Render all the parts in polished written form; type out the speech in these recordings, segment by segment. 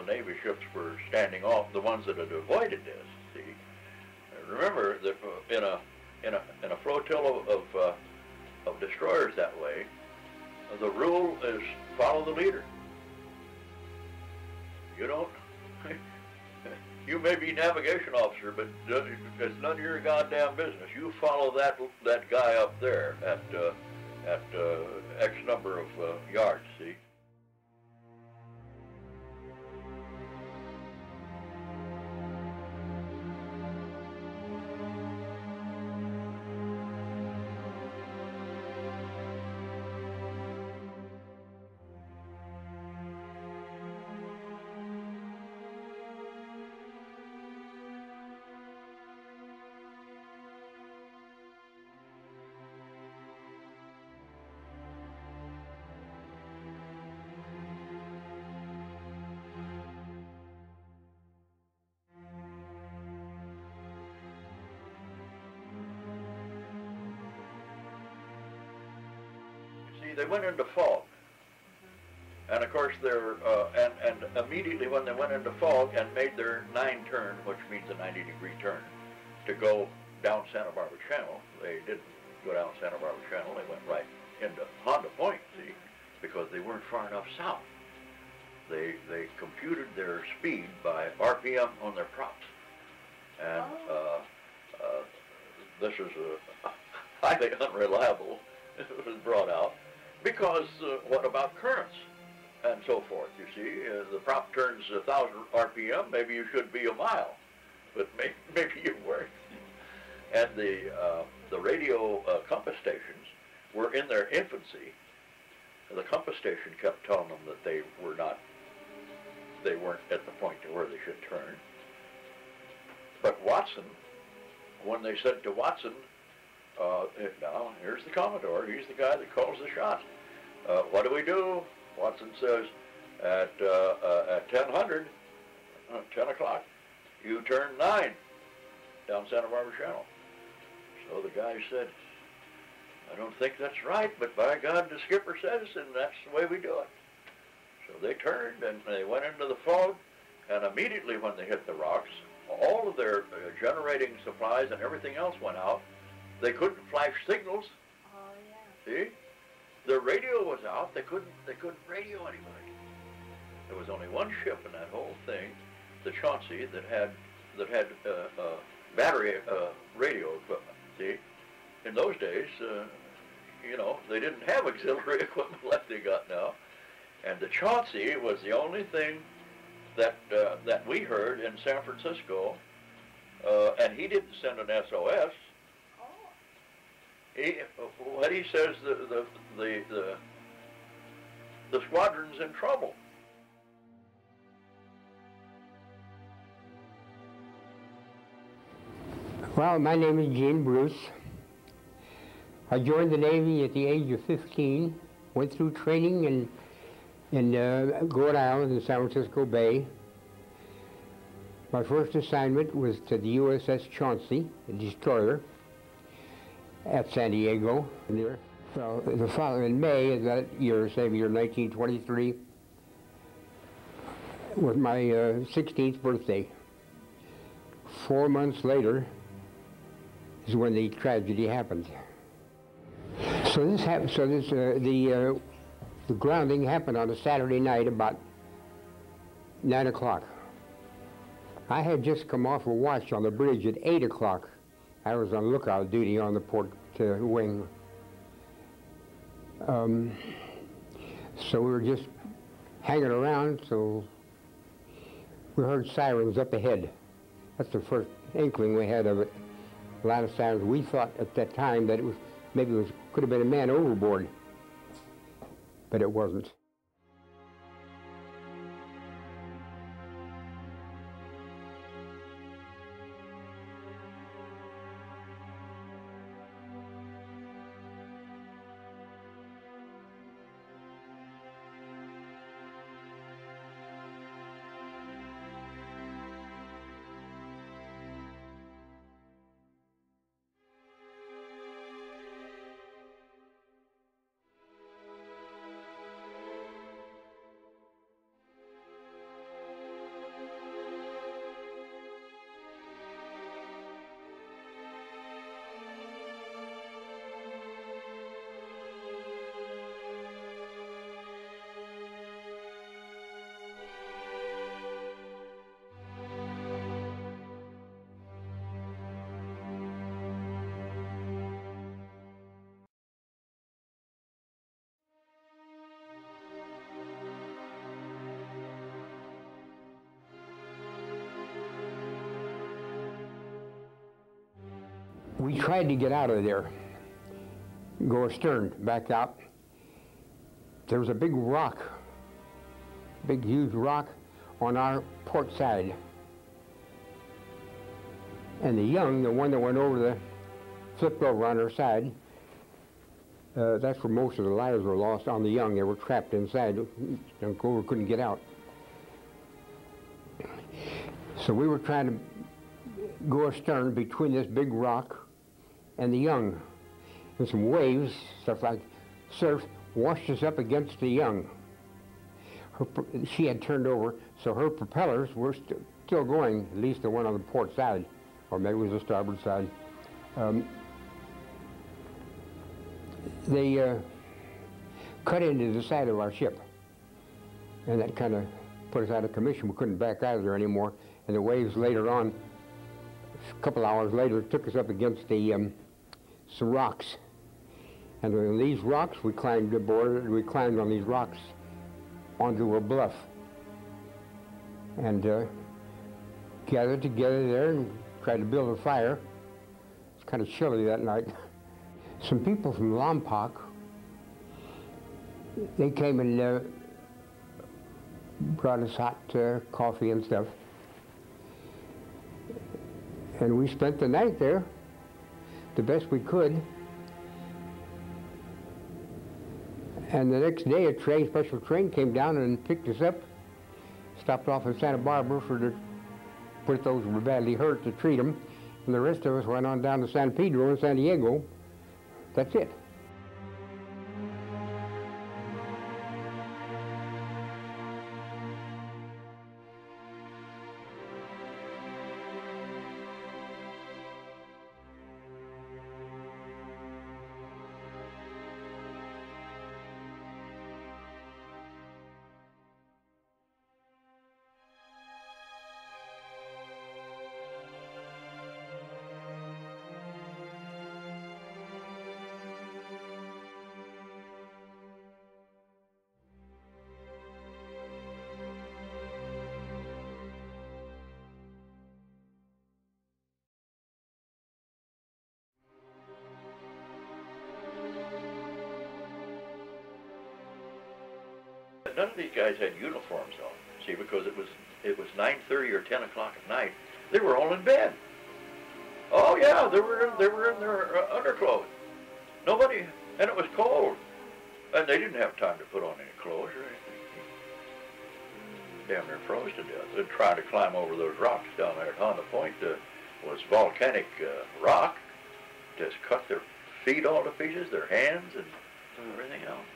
the Navy ships were standing off, the ones that had avoided this. See, remember that in a flotilla of destroyers that way, the rule is follow the leader. You don't. You may be navigation officer, but it's none of your goddamn business. You follow that guy up there at X number of yards. See. They went into fog, and of course and immediately when they went into fog and made their 9 turn, which means a 90-degree turn, to go down Santa Barbara Channel, they didn't go down Santa Barbara Channel. They went right into Honda Point, see, because they weren't far enough south. They computed their speed by RPM on their props, and this is highly unreliable. It was brought out. Because what about currents and so forth? You see, the prop turns 1,000 RPM. Maybe you should be a mile, but maybe you weren't. And the radio compass stations were in their infancy. The compass station kept telling them that they weren't at the point to where they should turn. But Watson, when they said to Watson, now, here's the Commodore. He's the guy that calls the shots. What do we do? Watson says, at 1000, 10 o'clock, you turn 9 down Santa Barbara Channel. So the guy said, I don't think that's right, but by God, the skipper says, and that's the way we do it. So they turned, and they went into the fog, and immediately when they hit the rocks, all of their generating supplies and everything else went out. They couldn't flash signals. Oh yeah. See, their radio was out. They couldn't radio anybody. There was only one ship in that whole thing, the Chauncey, that had battery radio equipment. See, in those days, you know, they didn't have auxiliary equipment like they got now, and the Chauncey was the only thing that we heard in San Francisco, and he didn't send an SOS. What he says, the squadron's in trouble. Well, my name is Gene Bruce. I joined the Navy at the age of 15, went through training in Goat Island in San Francisco Bay. My first assignment was to the USS Chauncey, a destroyer, at San Diego. Well, the following May of that year, same year, 1923, was my 16th birthday. 4 months later is when the tragedy happened. So this happened. So this the grounding happened on a Saturday night about 9 o'clock. I had just come off a watch on the bridge at 8 o'clock. I was on lookout duty on the port wing. So we were just hanging around, so we heard sirens up ahead. That's the first inkling we had of it. A lot of sirens. We thought at that time that it was, maybe it could have been a man overboard, but it wasn't. We tried to get out of there, go astern, back out. There was a big rock, big huge rock on our port side. And the young, the one that went over the, flipped over on her side, that's where most of the lives were lost, on the young. They were trapped inside. Young Cobra couldn't get out. So we were trying to go astern between this big rock and the young. And some waves, stuff like surf, washed us up against the young. She had turned over, so her propellers were still going, at least the one on the port side, or maybe it was the starboard side. They cut into the side of our ship, and that kind of put us out of commission. We couldn't back out of there anymore, and the waves later on, a couple hours later, took us up against the some rocks. And on these rocks, we climbed on these rocks onto a bluff, and gathered together there and tried to build a fire. It's kind of chilly that night. Some people from Lompoc, they came and brought us hot coffee and stuff. And we spent the night there the best we could. And the next day a special train came down and picked us up, stopped off in Santa Barbara to put those who were badly hurt to treat them. And the rest of us went on down to San Pedro and San Diego. That's it. None of these guys had uniforms on, see, because it was 9:30 or 10 o'clock at night. They were all in bed. Oh yeah, they were in their underclothes. Nobody, and it was cold, and they didn't have time to put on any clothes or anything. Damn near froze to death. They're trying to climb over those rocks down there at Honda Point. Was volcanic rock. Just cut their feet all to pieces, their hands, and everything else.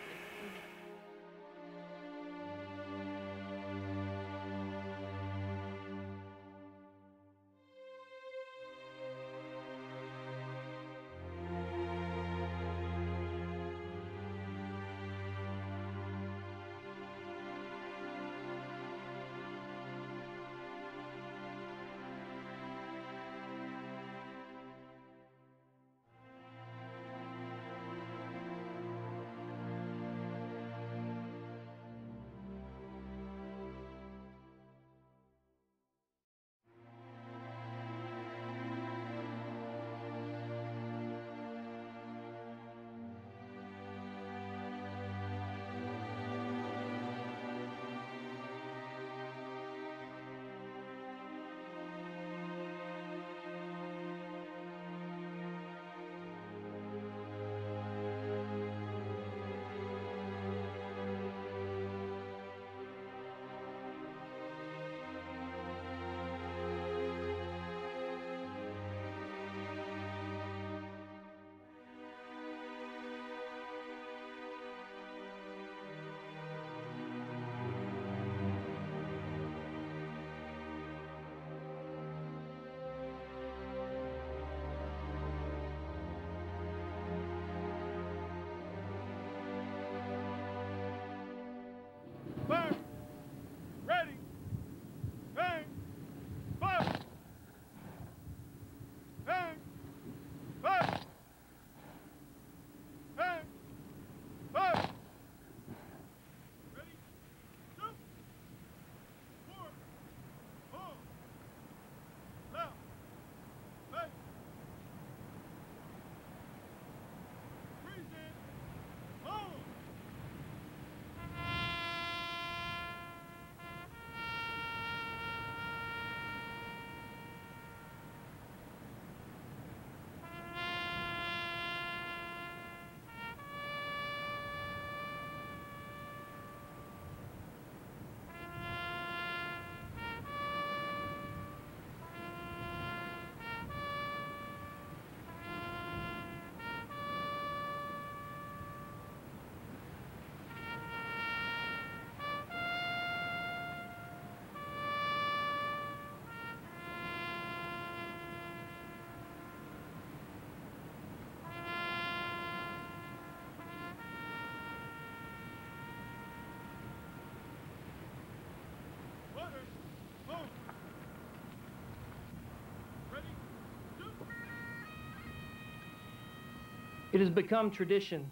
It has become tradition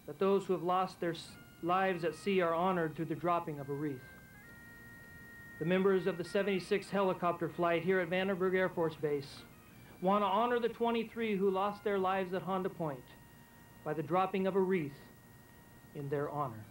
that those who have lost their lives at sea are honored through the dropping of a wreath. The members of the 76th helicopter flight here at Vandenberg Air Force Base want to honor the 23 who lost their lives at Honda Point by the dropping of a wreath in their honor.